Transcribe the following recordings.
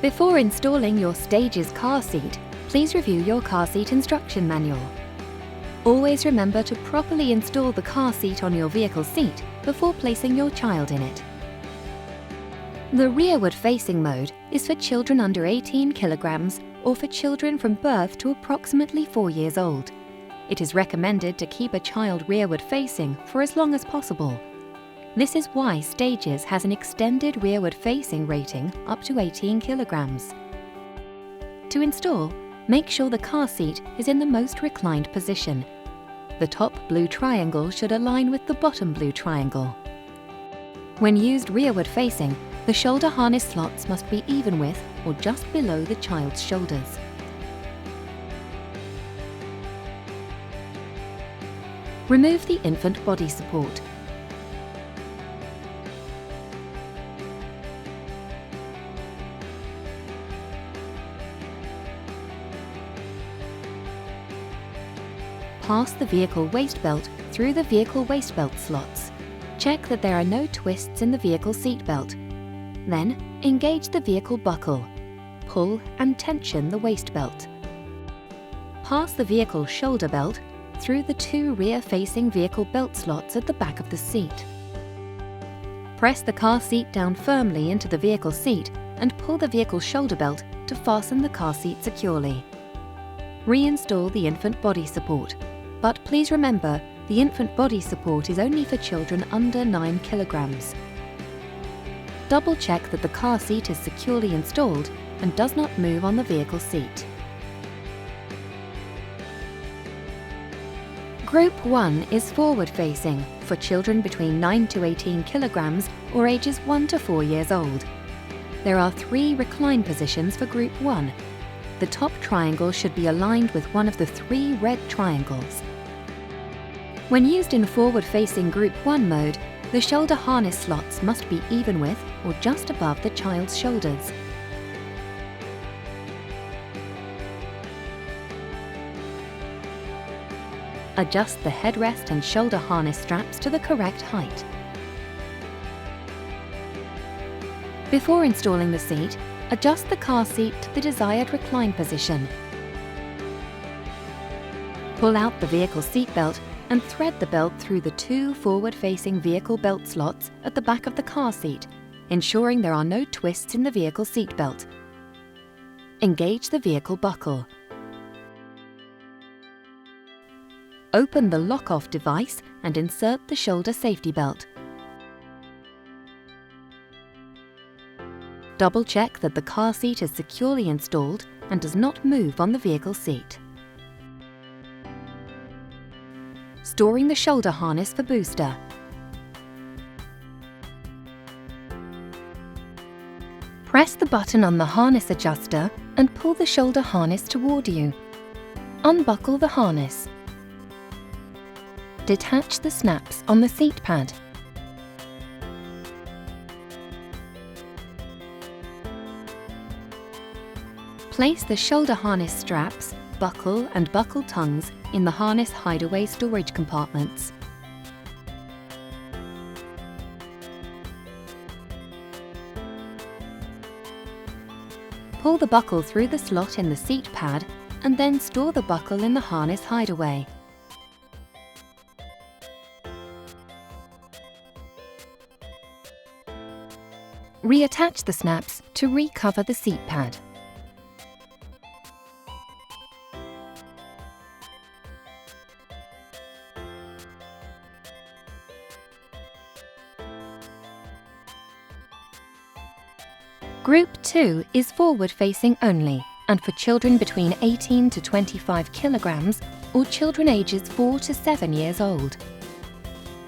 Before installing your Stages car seat, please review your car seat instruction manual. Always remember to properly install the car seat on your vehicle seat before placing your child in it. The rearward facing mode is for children under 18 kilograms or for children from birth to approximately 4 years old. It is recommended to keep a child rearward facing for as long as possible. This is why Stages has an extended rearward facing rating up to 18 kilograms. To install, make sure the car seat is in the most reclined position. The top blue triangle should align with the bottom blue triangle. When used rearward facing, the shoulder harness slots must be even with or just below the child's shoulders. Remove the infant body support. Pass the vehicle waist belt through the vehicle waist belt slots. Check that there are no twists in the vehicle seat belt. Then, engage the vehicle buckle. Pull and tension the waist belt. Pass the vehicle shoulder belt through the 2 rear-facing vehicle belt slots at the back of the seat. Press the car seat down firmly into the vehicle seat and pull the vehicle shoulder belt to fasten the car seat securely. Reinstall the infant body support, but please remember the infant body support is only for children under 9 kilograms. Double check that the car seat is securely installed and does not move on the vehicle seat. Group 1 is forward-facing for children between 9 to 18 kilograms or ages 1 to 4 years old. There are 3 recline positions for Group 1. The top triangle should be aligned with one of the 3 red triangles. When used in forward-facing Group 1 mode, the shoulder harness slots must be even with or just above the child's shoulders. Adjust the headrest and shoulder harness straps to the correct height. Before installing the seat, adjust the car seat to the desired recline position. Pull out the vehicle seat belt and thread the belt through the 2 forward-facing vehicle belt slots at the back of the car seat, ensuring there are no twists in the vehicle seat belt. Engage the vehicle buckle. Open the lock-off device and insert the shoulder safety belt. Double-check that the car seat is securely installed and does not move on the vehicle seat. Storing the shoulder harness for booster. Press the button on the harness adjuster and pull the shoulder harness toward you. Unbuckle the harness. Detach the snaps on the seat pad. Place the shoulder harness straps, buckle and buckle tongues in the harness hideaway storage compartments. Pull the buckle through the slot in the seat pad and then store the buckle in the harness hideaway. Reattach the snaps to recover the seat pad. Group 2 is forward-facing only and for children between 18 to 25 kilograms or children ages 4 to 7 years old.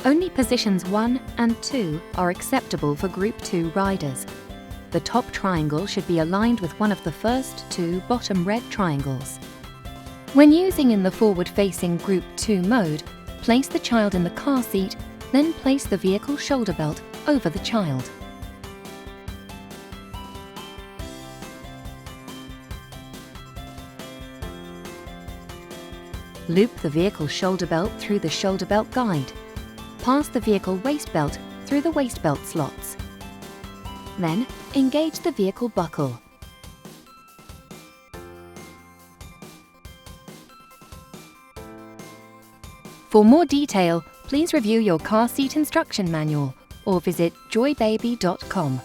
Only positions 1 and 2 are acceptable for Group 2 riders. The top triangle should be aligned with one of the first 2 bottom red triangles. When using in the forward-facing Group 2 mode, place the child in the car seat, then place the vehicle shoulder belt over the child. Loop the vehicle shoulder belt through the shoulder belt guide. Pass the vehicle waist belt through the waist belt slots. Then, engage the vehicle buckle. For more detail, please review your car seat instruction manual or visit joybaby.com.